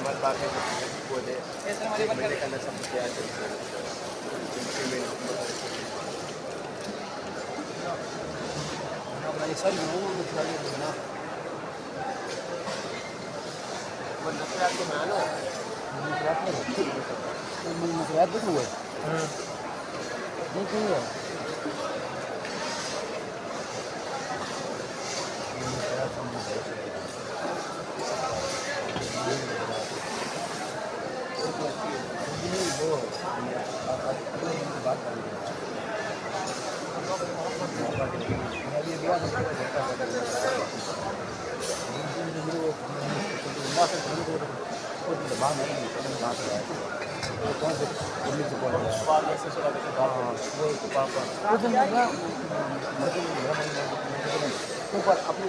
हमारे बाकी बोले मैंने कहना सब क्या है ये सारी लोगों को खिला दिया ना मतलब के मानो मसरात भी हुआ नहीं क्यों हुआ अपनी